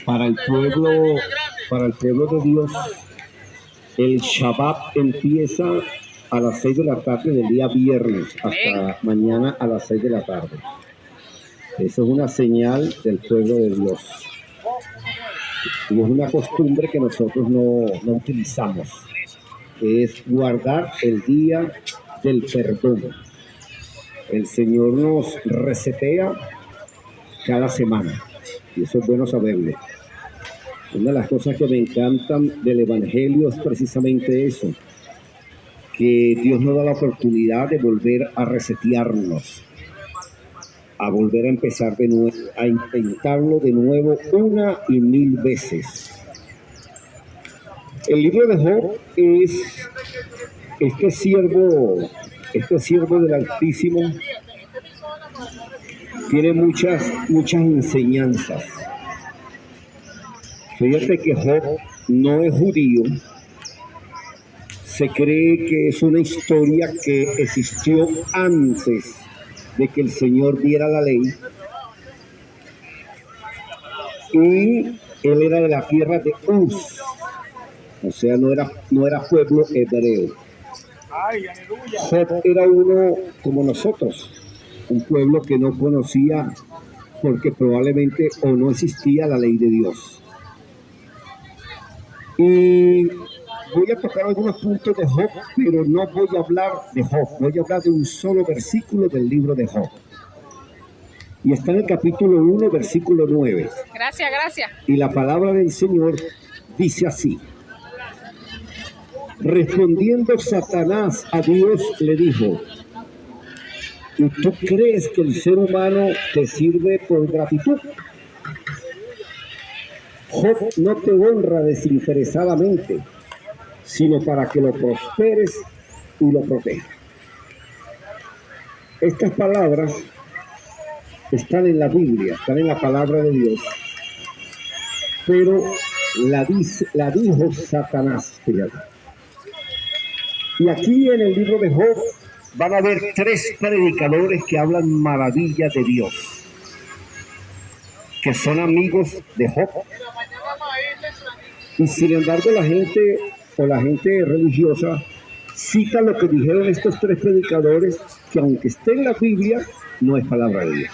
Para el pueblo, para el pueblo de Dios, el Shabbat empieza a las 6 de la tarde del día viernes hasta mañana a las 6 de la tarde. Eso es una señal del pueblo de Dios. Y es una costumbre que nosotros no utilizamos. Es guardar el día del perdón. El Señor nos resetea cada semana. Y eso es bueno saberlo. Una de las cosas que me encantan del Evangelio es precisamente eso. Que Dios nos da la oportunidad de volver a resetearnos. A volver a empezar de nuevo, a intentarlo de nuevo una y mil veces. El libro de Job es este siervo del Altísimo, tiene muchas enseñanzas. Fíjate que Job no es judío, se cree que es una historia que existió antes de que el Señor diera la ley, y él era de la tierra de Uz, o sea, no era pueblo hebreo. Job era uno como nosotros, un pueblo que no conocía porque probablemente o no existía la ley de Dios. Y voy a tocar algunos puntos de Job, pero no voy a hablar de Job, voy a hablar de un solo versículo del libro de Job. Y está en el capítulo 1, versículo 9. Gracias. Y la palabra del Señor dice así. Respondiendo Satanás a Dios le dijo: ¿y tú crees que el ser humano te sirve por gratitud? Job no te honra desinteresadamente, sino para que lo prosperes y lo protejas. Estas palabras están en la Biblia, están en la palabra de Dios, pero la dijo Satanás. Fíjate. Y aquí en el libro de Job van a haber 3 predicadores que hablan maravillas de Dios, que son amigos de Job. Y sin embargo la gente religiosa cita lo que dijeron estos 3 predicadores, que aunque esté en la Biblia, no es palabra de Dios.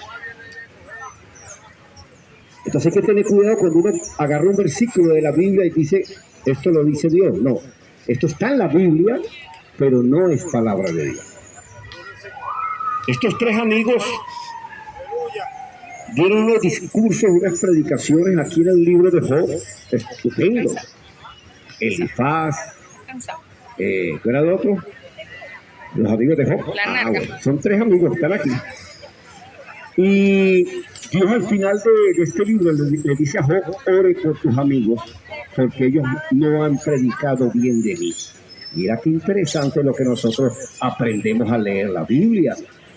Entonces hay que tener cuidado cuando uno agarra un versículo de la Biblia y dice, esto lo dice Dios. No, esto está en la Biblia, pero no es palabra de Dios. Estos 3 amigos dieron unos discursos, unas predicaciones aquí en el libro de Job, estupendo. Elifaz, ¿qué era el otro? Los amigos de Job. Bueno, son 3 amigos que están aquí. Y Dios al final de este libro le dice a Job: ore por tus amigos, porque ellos no han predicado bien de mí. Mira qué interesante lo que nosotros aprendemos a leer la Biblia.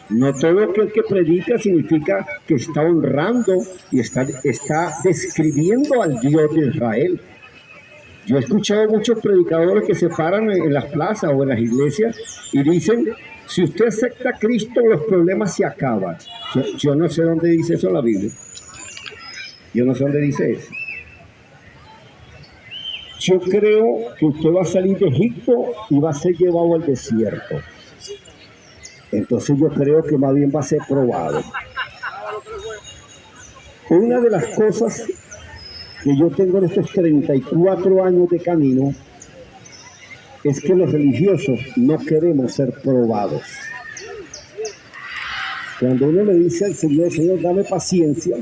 No todo aquel que predica significa que está honrando y está describiendo al Dios de Israel. Yo he escuchado muchos predicadores que se paran en las plazas o en las iglesias y dicen: si usted acepta a Cristo, los problemas se acaban. Yo no sé dónde dice eso en la Biblia. Yo no sé dónde dice eso. Yo creo que usted va a salir de Egipto y va a ser llevado al desierto. Entonces yo creo que más bien va a ser probado. Una de las cosas que yo tengo en estos 34 años de camino es que los religiosos no queremos ser probados. Cuando uno le dice al Señor: Señor, dame paciencia,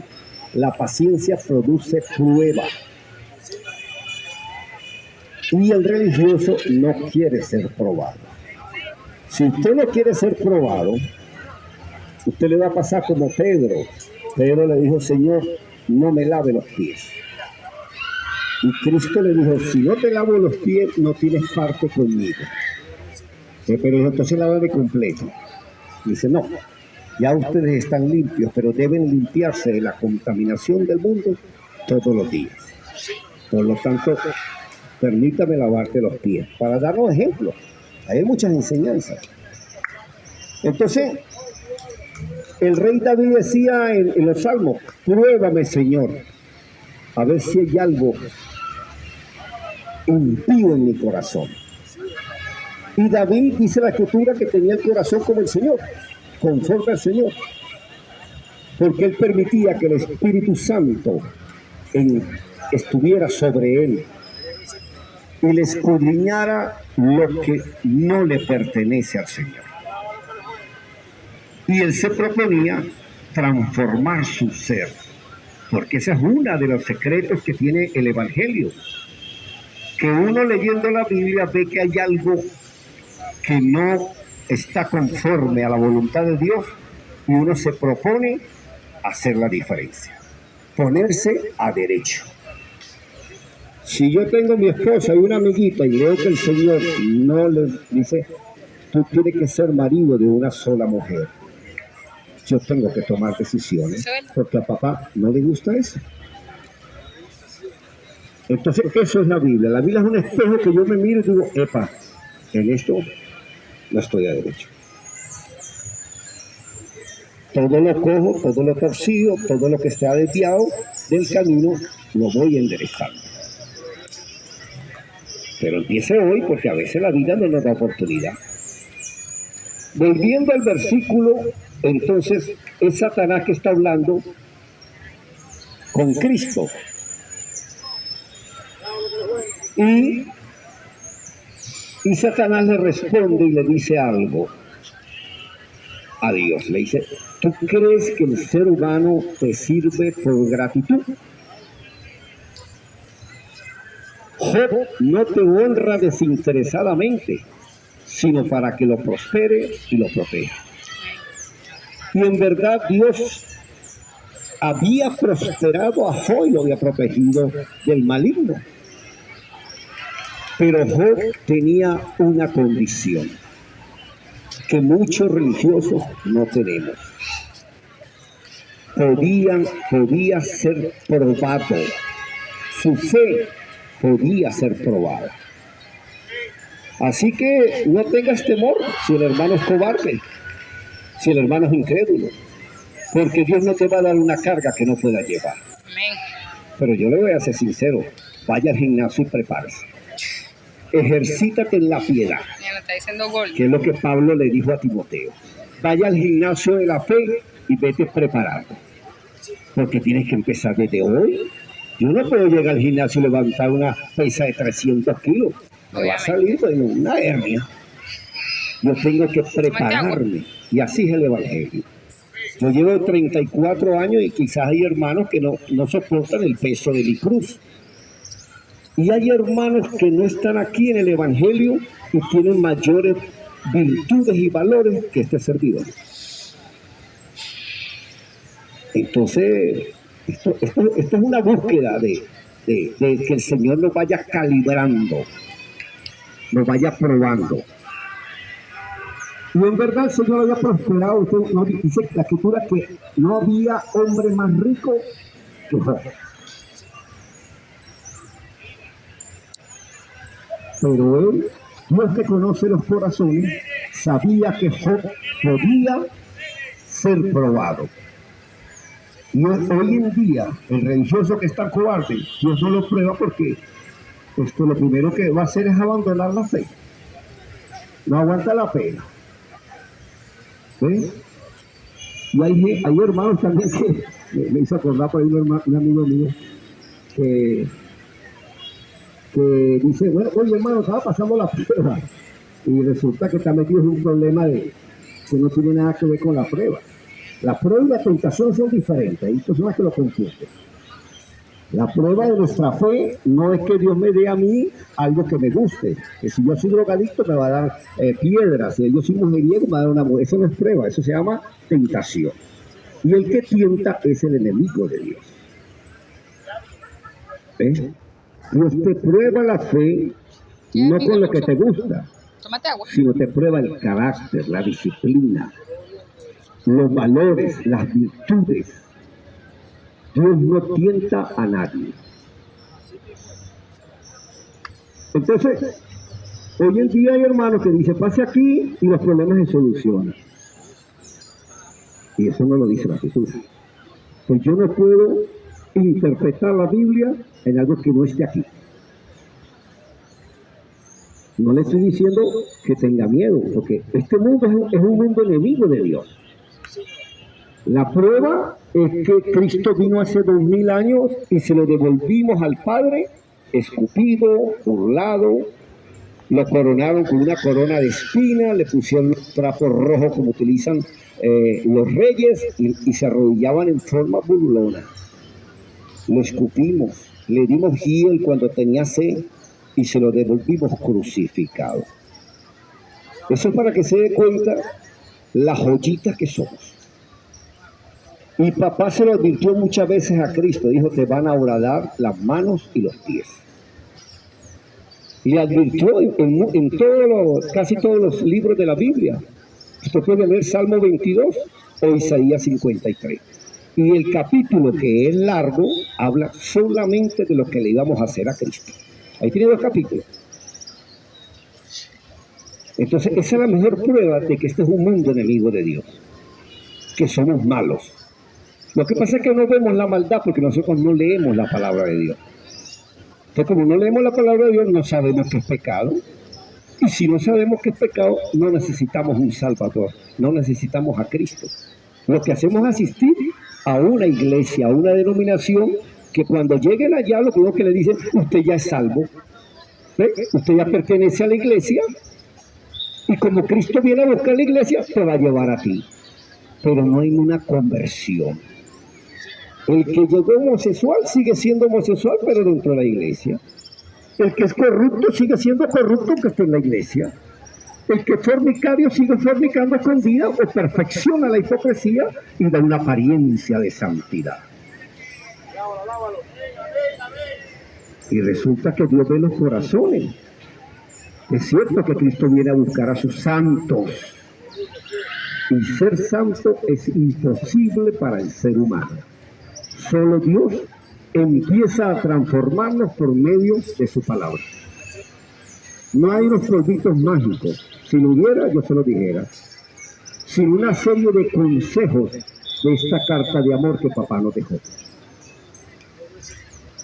la paciencia produce prueba. Y el religioso no quiere ser probado. Si usted no quiere ser probado, usted le va a pasar como Pedro. Pedro le dijo: Señor, no me lave los pies. Y Cristo le dijo: si no te lavo los pies, no tienes parte conmigo. Pero dijo: entonces lávame completo. Dice: no, ya ustedes están limpios, pero deben limpiarse de la contaminación del mundo todos los días. Por lo tanto, permítame lavarte los pies, para darnos ejemplos. Hay muchas enseñanzas. Entonces, el rey David decía en los Salmos: pruébame, Señor, a ver si hay algo impío en mi corazón. Y David dice la escritura que tenía el corazón como el Señor, conforme al Señor, porque él permitía que el Espíritu Santo estuviera sobre él y le escudriñara lo que no le pertenece al Señor. Y él se proponía transformar su ser, porque ese es uno de los secretos que tiene el Evangelio, que uno leyendo la Biblia ve que hay algo que no está conforme a la voluntad de Dios y uno se propone hacer la diferencia, ponerse a derecho. Si yo tengo mi esposa y una amiguita y veo que el Señor no le dice, tú tienes que ser marido de una sola mujer, yo tengo que tomar decisiones porque a papá no le gusta eso. Entonces eso es la Biblia. La Biblia es un espejo que yo me miro y digo, epa, en esto no estoy a derecho. Todo lo cojo, todo lo torcido, todo lo que está desviado del camino, lo voy enderezando. Pero empiece hoy porque a veces la vida no nos da oportunidad. Volviendo al versículo, entonces es Satanás que está hablando con Cristo. Y Satanás le responde y le dice algo a Dios. Le dice, ¿tú crees que el ser humano te sirve por gratitud? Job no te honra desinteresadamente, sino para que lo prospere y lo proteja. Y en verdad Dios había prosperado a Job y lo había protegido del maligno. Pero Job tenía una condición que muchos religiosos no tenemos. Podía ser probado. Su fe podía ser probada. Así que no tengas temor si el hermano es cobarde, si el hermano es incrédulo, porque Dios no te va a dar una carga que no pueda llevar. Amén. Pero yo le voy a ser sincero, vaya al gimnasio y prepárese. Ejercítate en la piedad, que es lo que Pablo le dijo a Timoteo. Vaya al gimnasio de la fe y vete preparado, porque tienes que empezar desde hoy. Yo no puedo llegar al gimnasio y levantar una pesa de 300 kilos, me va a salir una hernia. Yo tengo que prepararme, y así es el Evangelio. Yo llevo 34 años y quizás hay hermanos que no soportan el peso de mi cruz. Y hay hermanos que no están aquí en el Evangelio y tienen mayores virtudes y valores que este servidor. Entonces, esto es una búsqueda de que el Señor nos vaya calibrando, nos vaya probando. Y en verdad el Señor había prosperado. Usted no dice la escritura que no había hombre más rico que Job. Pero él, Dios que conoce los corazones, sabía que Job podía ser probado. Y hoy en día, el religioso que está cobarde, Dios no lo prueba porque lo primero que va a hacer es abandonar la fe. No aguanta la pena. ¿Sí? Y hay hermanos también que me hizo acordar por ahí un amigo mío que dice, bueno, oye hermano, estaba pasando la prueba y resulta que está metido en un problema que no tiene nada que ver con la prueba. La prueba y la tentación son diferentes, hay personas que lo confunden. La prueba de nuestra fe no es que Dios me dé a mí algo que me guste, que si yo soy drogadicto me va a dar piedras, si yo soy mujeriego me va a dar una mujer. Eso no es prueba, eso se llama tentación. Y el que tienta es el enemigo de Dios. ¿Ves? Dios te prueba la fe no con lo que te gusta, sino te prueba el carácter, la disciplina, los valores, las virtudes. Dios no tienta a nadie. Entonces, hoy en día hay hermanos que dicen, pase aquí y los problemas se solucionan. Y eso no lo dice la Escritura. Pues yo no puedo interpretar la Biblia en algo que no esté aquí. No le estoy diciendo que tenga miedo, porque este mundo es un mundo enemigo de Dios. La prueba es que Cristo vino hace 2000 años y se lo devolvimos al Padre, escupido, burlado, lo coronaron con una corona de espinas, le pusieron los trapos rojos como utilizan los reyes y se arrodillaban en forma burlona. Lo escupimos, le dimos hiel cuando tenía sed y se lo devolvimos crucificado. Eso es para que se dé cuenta la joyita que somos. Y papá se lo advirtió muchas veces a Cristo, dijo, te van a horadar las manos y los pies. Le advirtió en casi todos los libros de la Biblia. Usted puede leer Salmo 22 o Isaías 53. Y el capítulo, que es largo, habla solamente de lo que le íbamos a hacer a Cristo. Ahí tiene 2 capítulos. Entonces, esa es la mejor prueba de que este es un mundo enemigo de Dios, que somos malos. Lo que pasa es que no vemos la maldad porque nosotros no leemos la palabra de Dios. Entonces, como no leemos la palabra de Dios, no sabemos qué es pecado. Y si no sabemos qué es pecado, no necesitamos un Salvador, no necesitamos a Cristo. Lo que hacemos es asistir a una iglesia, a una denominación, que cuando lleguen allá, lo primero que le dicen, usted ya es salvo. ¿Ve? Usted ya pertenece a la iglesia. Y como Cristo viene a buscar la iglesia, te va a llevar a ti. Pero no hay una conversión. El que llegó homosexual sigue siendo homosexual, pero dentro de la iglesia. El que es corrupto sigue siendo corrupto, aunque esté en la iglesia. El que es fornicario sigue fornicando escondida o perfecciona la hipocresía y da una apariencia de santidad. Y resulta que Dios ve los corazones. Es cierto que Cristo viene a buscar a sus santos. Y ser santo es imposible para el ser humano. Solo Dios empieza a transformarnos por medio de su palabra. No hay unos polvitos mágicos. Si lo hubiera, yo se lo dijera. Sin una serie de consejos de esta carta de amor que papá nos dejó.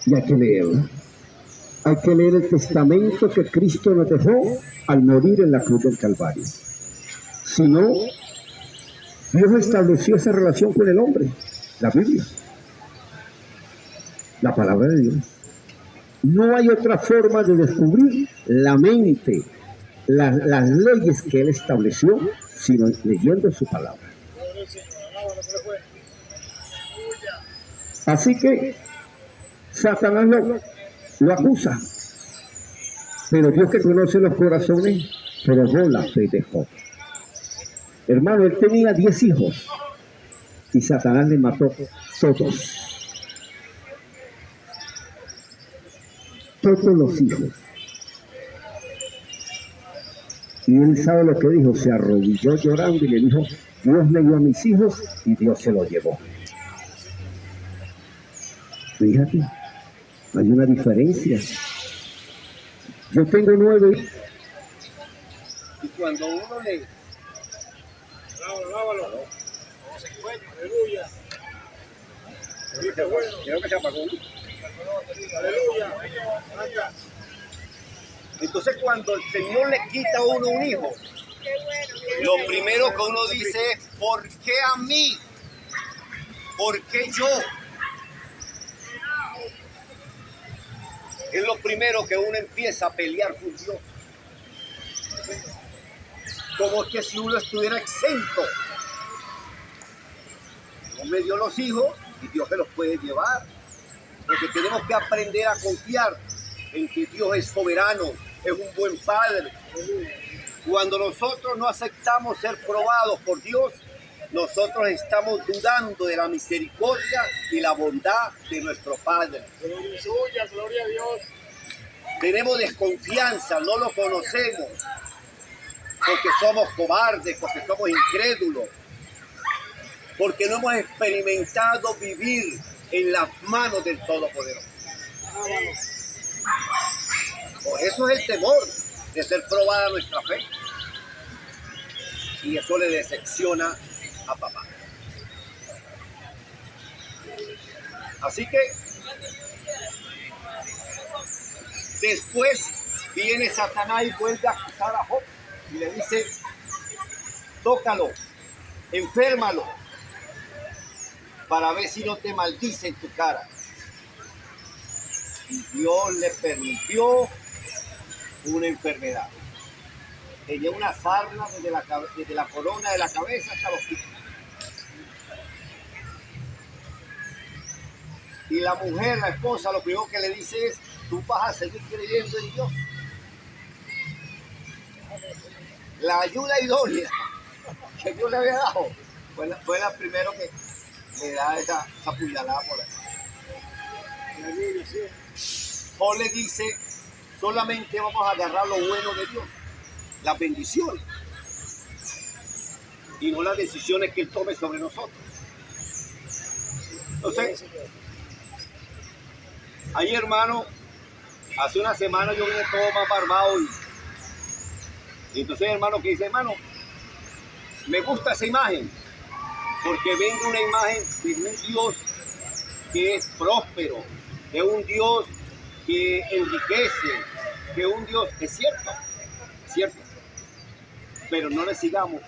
Y hay que leerla. Hay que leer el testamento que Cristo nos dejó al morir en la cruz del Calvario. Si no, Dios estableció esa relación con el hombre, la Biblia, la palabra de Dios. No hay otra forma de descubrir la mente, las leyes que Él estableció, sino leyendo su palabra. Así que Satanás lo acusa, pero Dios, que conoce los corazones, probó la fe de Job. Hermano, él tenía 10 hijos y Satanás le mató todos. Todos los hijos. Y él sabe lo que dijo, se arrodilló llorando y le dijo, Dios me dio a mis hijos y Dios se los llevó. Fíjate, hay una diferencia. Yo tengo 9 y cuando uno le... Lávalo. Aleluya. Creo que se apagó. Aleluya. Entonces, cuando el Señor le quita a uno un hijo, lo primero que uno dice es, ¿por qué a mí? ¿Por qué yo? Es lo primero que uno empieza a pelear con Dios. Como que si uno estuviera exento. Dios me dio los hijos y Dios se los puede llevar. Porque tenemos que aprender a confiar en que Dios es soberano, es un buen Padre. Cuando nosotros no aceptamos ser probados por Dios, nosotros estamos dudando de la misericordia y la bondad de nuestro Padre. Gloria a Dios. Tenemos desconfianza, no lo conocemos, porque somos cobardes, porque somos incrédulos, porque no hemos experimentado vivir en las manos del Todopoderoso. Por eso es el temor de ser probada nuestra fe. Y eso le decepciona a papá. Así que después viene Satanás y vuelve a acusar a Job y le dice, tócalo, enférmalo, para ver si no te maldice en tu cara. Y Dios le permitió una enfermedad. Tenía una sarna desde la corona de la cabeza hasta los pies. Y la mujer, la esposa, lo primero que le dice es, tú vas a seguir creyendo en Dios. La ayuda idónea que Dios le había dado fue la primero que le da esa puñalada por ahí. Paul le dice, solamente vamos a agarrar lo bueno de Dios, las bendiciones, y no las decisiones que Él tome sobre nosotros. Entonces, ahí, hermano, hace una semana yo vine todo más barbado y entonces, hermano, que dice, hermano, me gusta esa imagen, porque vengo una imagen de un Dios que es próspero, de un Dios que enriquece, de un Dios que es cierto, pero no le sigamos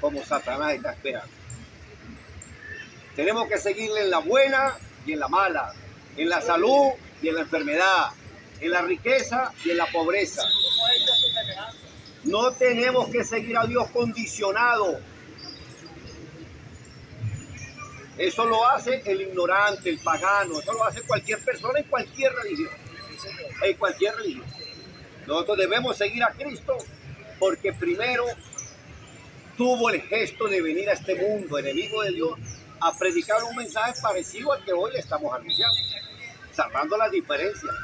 como Satanás está esperando. Tenemos que seguirle en la buena y en la mala, en la salud y en la enfermedad, en la riqueza y en la pobreza. No tenemos que seguir a Dios condicionado. Eso lo hace el ignorante, el pagano, eso lo hace cualquier persona en cualquier religión. En cualquier religión. Nosotros debemos seguir a Cristo porque primero tuvo el gesto de venir a este mundo, enemigo de Dios, a predicar un mensaje parecido al que hoy le estamos anunciando, salvando las diferencias.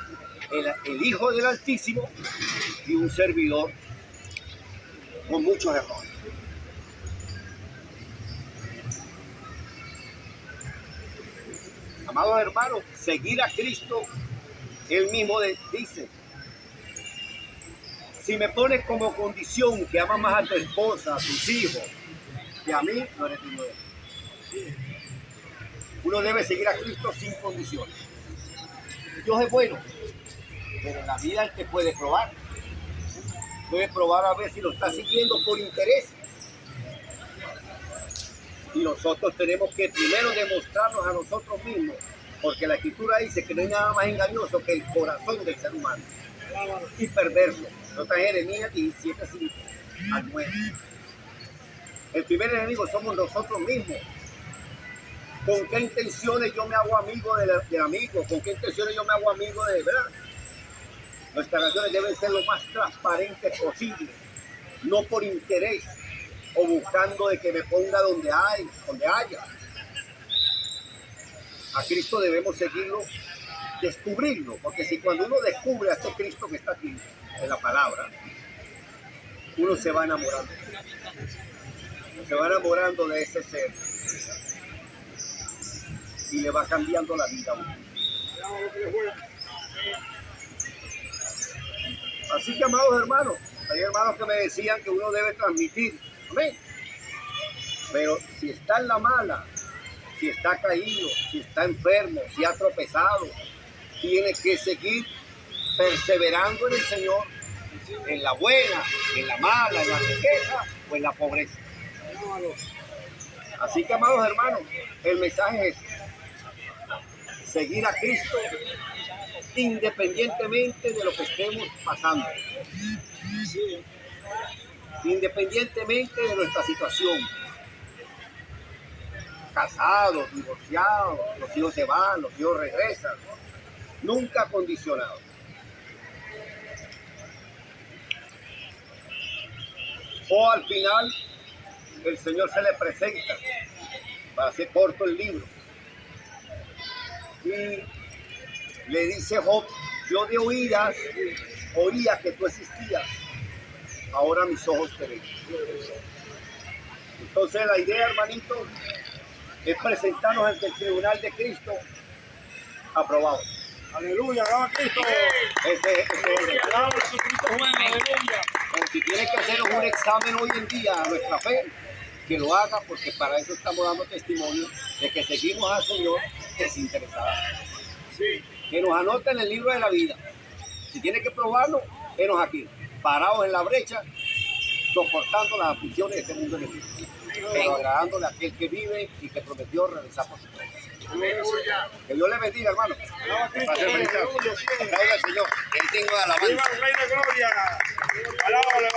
El Hijo del Altísimo y un servidor con muchos errores. Amados hermanos, seguir a Cristo, Él mismo dice, si me pones como condición que amas más a tu esposa, a tus hijos, que a mí, no eres digno de él. Uno debe seguir a Cristo sin condiciones. Dios es bueno, pero en la vida Él te puede probar. Puede probar a ver si lo está siguiendo por interés. Y nosotros tenemos que primero demostrarnos a nosotros mismos, porque la Escritura dice que no hay nada más engañoso que el corazón del ser humano y perverso. Eso está en Jeremías 17:5 al 9. El primer enemigo somos nosotros mismos. ¿Con qué intenciones yo me hago amigo del amigo? ¿Con qué intenciones yo me hago amigo de verdad? Nuestras relaciones deben ser lo más transparentes posible, no por interés o buscando de que me ponga donde haya. A Cristo debemos seguirlo, descubrirlo, porque si cuando uno descubre a este Cristo que está aquí en la palabra, uno se va enamorando. Se va enamorando de ese ser y le va cambiando la vida a uno. Así que, amados hermanos, hay hermanos que me decían que uno debe transmitir, amén. Pero si está en la mala, si está caído, si está enfermo, si ha tropezado, tiene que seguir perseverando en el Señor, en la buena, en la mala, en la riqueza o en la pobreza. Así que, amados hermanos, el mensaje es seguir a Cristo independientemente de lo que estemos pasando, independientemente de nuestra situación. Casados, divorciados, los hijos se van, los hijos regresan, nunca condicionados. O al final, el Señor se le presenta, para hacer corto el libro, y le dice Job, yo de oídas oía que tú existías, ahora mis ojos te ven. Entonces la idea, hermanito, es presentarnos ante el tribunal de Cristo aprobado. Aleluya, alaba a Cristo. Alaba a Cristo, aleluya. O si tiene que hacer un examen hoy en día a nuestra fe, que lo haga, porque para eso estamos dando testimonio de que seguimos al Señor desinteresada. Sí. Que nos anoten en el libro de la vida. Si tiene que probarlo, venos aquí, parados en la brecha, soportando las aflicciones de este mundo enemigo, pero agradándole a aquel que vive y que prometió regresar por su pueblo. Aleluya. Que Dios le bendiga, hermano. Alaba a Cristo. Para ser feliz. Aleluya, sí. Traiga al Señor, que Él tenga Viva alabanza. el Rey de Gloria. Alábale,